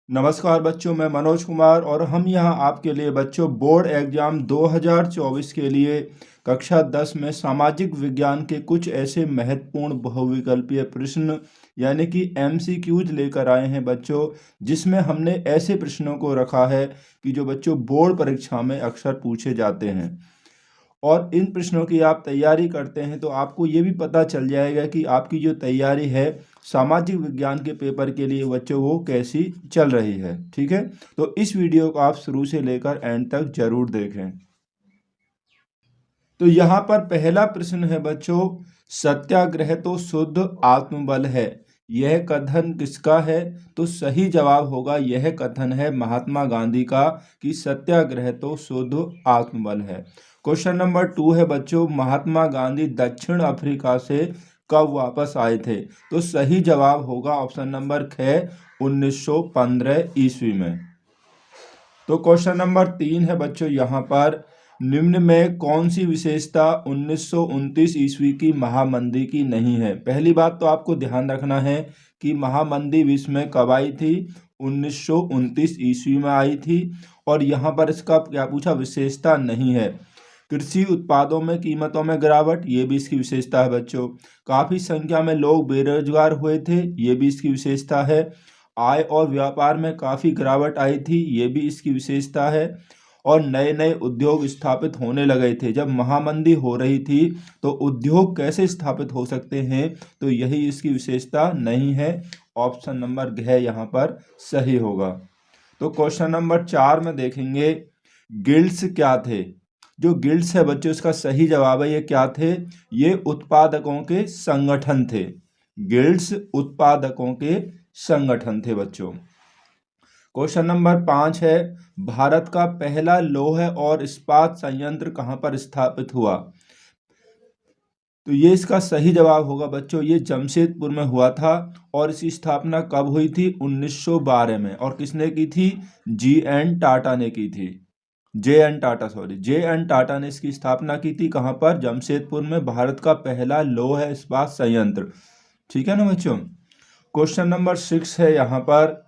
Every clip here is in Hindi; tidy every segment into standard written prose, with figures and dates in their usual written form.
नमस्कार बच्चों, मैं मनोज कुमार और हम यहाँ आपके लिए बच्चों बोर्ड एग्जाम 2024 के लिए कक्षा 10 में सामाजिक विज्ञान के कुछ ऐसे महत्वपूर्ण बहुविकल्पीय प्रश्न यानी कि एमसीक्यूज लेकर आए हैं बच्चों, जिसमें हमने ऐसे प्रश्नों को रखा है कि जो बच्चों बोर्ड परीक्षा में अक्सर पूछे जाते हैं। और इन प्रश्नों की आप तैयारी करते हैं तो आपको ये भी पता चल जाएगा कि आपकी जो तैयारी है सामाजिक विज्ञान के पेपर के लिए बच्चों वो कैसी चल रही है। ठीक है, तो इस वीडियो को आप शुरू से लेकर एंड तक जरूर देखें। तो यहाँ पर पहला प्रश्न है बच्चों, सत्याग्रह तो शुद्ध आत्मबल है, यह कथन किसका है? तो सही जवाब होगा, यह कथन है महात्मा गांधी का कि सत्याग्रह तो शुद्ध आत्मबल है। क्वेश्चन नंबर 2 है बच्चों, महात्मा गांधी दक्षिण अफ्रीका से कब वापस आए थे? तो सही जवाब होगा ऑप्शन नंबर ख 1915 ईस्वी में। तो क्वेश्चन नंबर 3 है बच्चों, यहाँ पर निम्न में कौन सी विशेषता 1929 ईस्वी की महामंदी की नहीं है? पहली बात तो आपको ध्यान रखना है कि महामंदी विश्व में कब आई थी? 1929 ईस्वी में आई थी। और यहाँ पर इसका क्या पूछा? विशेषता नहीं है। कृषि उत्पादों में कीमतों में गिरावट, ये भी इसकी विशेषता है बच्चों। काफ़ी संख्या में लोग बेरोजगार हुए थे, ये भी इसकी विशेषता है। आय और व्यापार में काफ़ी गिरावट आई थी, ये भी इसकी विशेषता है। और नए नए उद्योग स्थापित होने लगे थे। जब महामंदी हो रही थी तो उद्योग कैसे स्थापित हो सकते हैं? तो यही इसकी विशेषता नहीं है। ऑप्शन नंबर घ यहाँ पर सही होगा। तो क्वेश्चन नंबर 4 में देखेंगे, गिल्ड्स क्या थे? जो गिल्ड्स है बच्चों, इसका सही जवाब है ये क्या थे? ये उत्पादकों के संगठन थे। गिल्ड्स उत्पादकों के संगठन थे बच्चों। क्वेश्चन नंबर 5 है, भारत का पहला लौह और इस्पात संयंत्र कहाँ पर स्थापित हुआ? तो ये इसका सही जवाब होगा बच्चों, ये जमशेदपुर में हुआ था। और इसकी स्थापना कब हुई थी? 1912 में। और किसने की थी? जे.एन. टाटा ने की थी। जे.एन. टाटा ने इसकी स्थापना की थी। कहाँ पर? जमशेदपुर में, भारत का पहला लौह इस्पात संयंत्र। ठीक है ना बच्चों। क्वेश्चन नंबर 6 है यहाँ पर,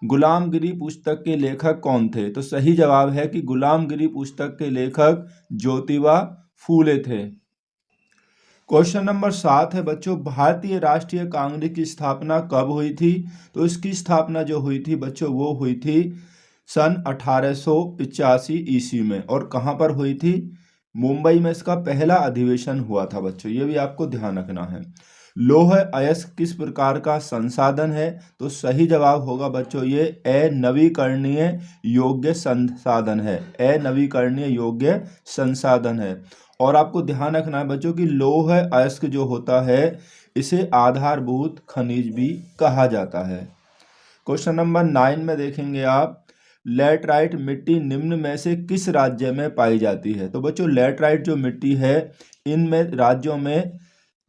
गुलामगिरी पुस्तक के लेखक कौन थे? तो सही जवाब है कि गुलामगिरी पुस्तक के लेखक ज्योतिबा फूले थे। क्वेश्चन नंबर 7 है बच्चों, भारतीय राष्ट्रीय कांग्रेस की स्थापना कब हुई थी? तो इसकी स्थापना जो हुई थी बच्चों वो हुई थी सन 1885 ईस्वी में। और कहाँ पर हुई थी? मुंबई में इसका पहला अधिवेशन हुआ था बच्चों, ये भी आपको ध्यान रखना है। लौह अयस्क किस प्रकार का संसाधन है? तो सही जवाब होगा बच्चों ये अनवीकरणीय योग्य संसाधन है। अनवीकरणीय योग्य संसाधन है। और आपको ध्यान रखना है बच्चों कि लौह अयस्क जो होता है इसे आधारभूत खनिज भी कहा जाता है। क्वेश्चन नंबर 9 में देखेंगे आप, लैटराइट मिट्टी निम्न में से किस राज्य में पाई जाती है? तो बच्चों लैटराइट जो मिट्टी है इनमें राज्यों में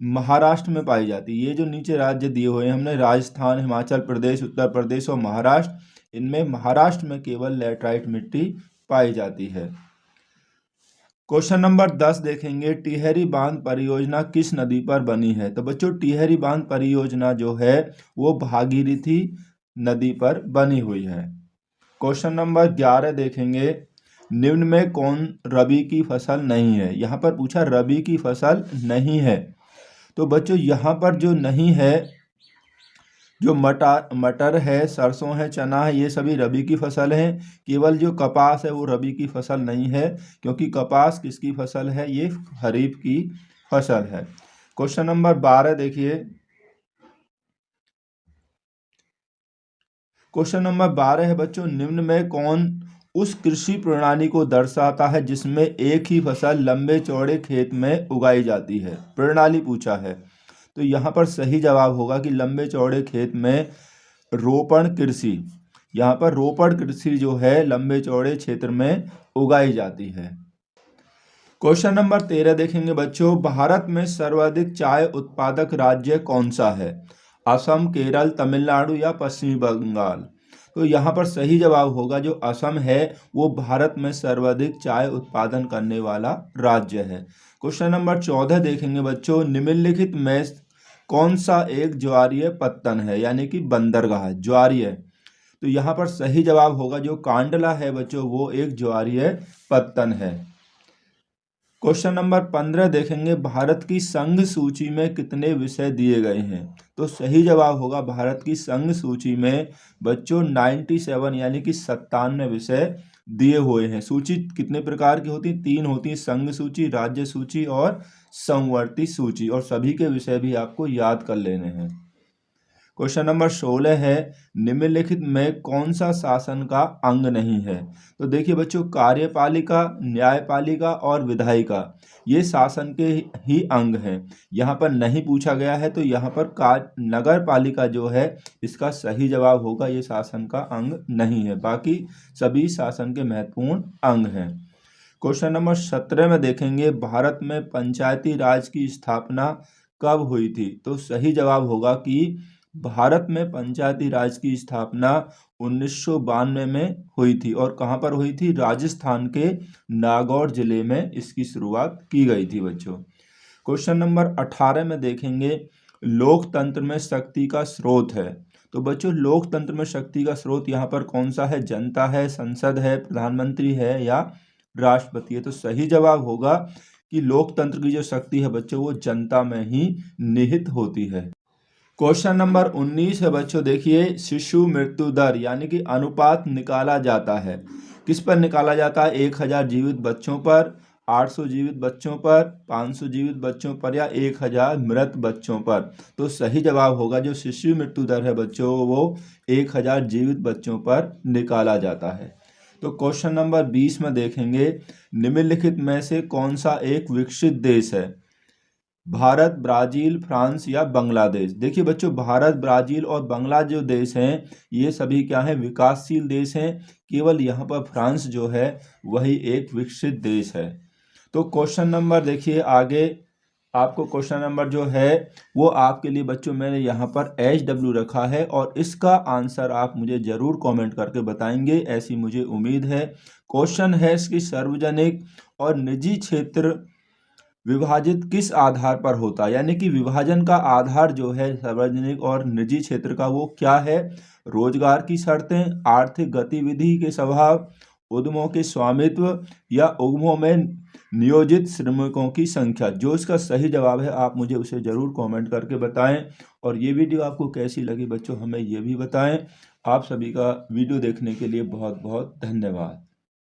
महाराष्ट्र में पाई जाती है। ये जो नीचे राज्य दिए हुए हैं हमने, राजस्थान, हिमाचल प्रदेश, उत्तर प्रदेश और महाराष्ट्र, इनमें महाराष्ट्र में केवल लैटराइट मिट्टी पाई जाती है। क्वेश्चन नंबर 10 देखेंगे, टिहरी बांध परियोजना किस नदी पर बनी है? तो बच्चों टिहरी बांध परियोजना जो है वो भागीरथी नदी पर बनी हुई है। क्वेश्चन नंबर 11 देखेंगे, निम्न में कौन रबी की फसल नहीं है? यहाँ पर पूछा रबी की फसल नहीं है। तो बच्चों यहाँ पर जो नहीं है, जो मटर है, सरसों है, चना है, ये सभी रबी की फसल हैं। केवल जो कपास है वो रबी की फसल नहीं है, क्योंकि कपास किसकी फसल है? ये खरीफ की फसल है। क्वेश्चन नंबर 12 देखिए, क्वेश्चन नंबर 12 है बच्चों, निम्न में कौन उस कृषि प्रणाली को दर्शाता है जिसमें एक ही फसल लंबे चौड़े खेत में उगाई जाती है? प्रणाली पूछा है। तो यहाँ पर सही जवाब होगा कि लंबे चौड़े खेत में रोपण कृषि, यहाँ पर रोपण कृषि जो है लंबे चौड़े क्षेत्र में उगाई जाती है। क्वेश्चन नंबर 13 देखेंगे बच्चों, भारत में सर्वाधिक चाय उत्पादक राज्य कौन सा है? असम, केरल, तमिलनाडु या पश्चिमी बंगाल? तो यहाँ पर सही जवाब होगा जो असम है वो भारत में सर्वाधिक चाय उत्पादन करने वाला राज्य है। क्वेश्चन नंबर 14 देखेंगे बच्चों, निम्नलिखित में कौन सा एक ज्वारीय पत्तन है? यानी कि बंदरगाह ज्वारीय। तो यहाँ पर सही जवाब होगा जो कांडला है बच्चों वो एक ज्वारीय पत्तन है। क्वेश्चन नंबर 15 देखेंगे, भारत की संघ सूची में कितने विषय दिए गए हैं? तो सही जवाब होगा भारत की संघ सूची में बच्चों 97 यानी कि 97 विषय दिए हुए हैं। सूची कितने प्रकार की होती? 3 होती, संघ सूची, राज्य सूची और समवर्ती सूची, और सभी के विषय भी आपको याद कर लेने हैं। क्वेश्चन नंबर 16 है, निम्नलिखित में कौन सा शासन का अंग नहीं है? तो देखिए बच्चों, कार्यपालिका, न्यायपालिका और विधायिका ये शासन के ही अंग हैं। यहाँ पर नहीं पूछा गया है, तो यहाँ पर नगर पालिका जो है इसका सही जवाब होगा, ये शासन का अंग नहीं है। बाकी सभी शासन के महत्वपूर्ण अंग हैं। क्वेश्चन नंबर 17 में देखेंगे, भारत में पंचायती राज की स्थापना कब हुई थी? तो सही जवाब होगा कि भारत में पंचायती राज की स्थापना 1992 में हुई थी। और कहाँ पर हुई थी? राजस्थान के नागौर जिले में इसकी शुरुआत की गई थी बच्चों। क्वेश्चन नंबर 18 में देखेंगे, लोकतंत्र में शक्ति का स्रोत है। तो बच्चों, लोकतंत्र में शक्ति का स्रोत यहाँ पर कौन सा है? जनता है, संसद है, प्रधानमंत्री है या राष्ट्रपति है? तो सही जवाब होगा कि लोकतंत्र की जो शक्ति है बच्चों वो जनता में ही निहित होती है। क्वेश्चन नंबर 19 है बच्चों, देखिए, शिशु मृत्यु दर यानी कि अनुपात निकाला जाता है। किस पर निकाला जाता है? 1000 जीवित बच्चों पर, 800 जीवित बच्चों पर, 500 जीवित बच्चों पर या 1000 मृत बच्चों पर? तो सही जवाब होगा जो शिशु मृत्यु दर है बच्चों वो 1000 जीवित बच्चों पर निकाला जाता है। तो क्वेश्चन नंबर 20 में देखेंगे, निम्नलिखित में से कौन सा एक विकसित देश है? भारत, ब्राजील, फ्रांस या बांग्लादेश? देखिए बच्चों, भारत, ब्राजील और बांग्ला जो देश हैं ये सभी क्या हैं? विकासशील देश हैं। केवल यहाँ पर फ्रांस जो है वही एक विकसित देश है। तो क्वेश्चन नंबर देखिए आगे, आपको क्वेश्चन नंबर जो है वो आपके लिए बच्चों मैंने यहाँ पर HW रखा है और इसका आंसर आप मुझे ज़रूर कमेंट करके बताएंगे, ऐसी मुझे उम्मीद है। क्वेश्चन है इसकी, सार्वजनिक और निजी क्षेत्र विभाजित किस आधार पर होता है? यानी कि विभाजन का आधार जो है सार्वजनिक और निजी क्षेत्र का वो क्या है? रोजगार की शर्तें, आर्थिक गतिविधि के स्वभाव, उद्यमों के स्वामित्व या उद्यमों में नियोजित श्रमिकों की संख्या? जो इसका सही जवाब है आप मुझे उसे ज़रूर कमेंट करके बताएं। और ये वीडियो आपको कैसी लगी बच्चों हमें ये भी बताएं। आप सभी का वीडियो देखने के लिए बहुत बहुत धन्यवाद।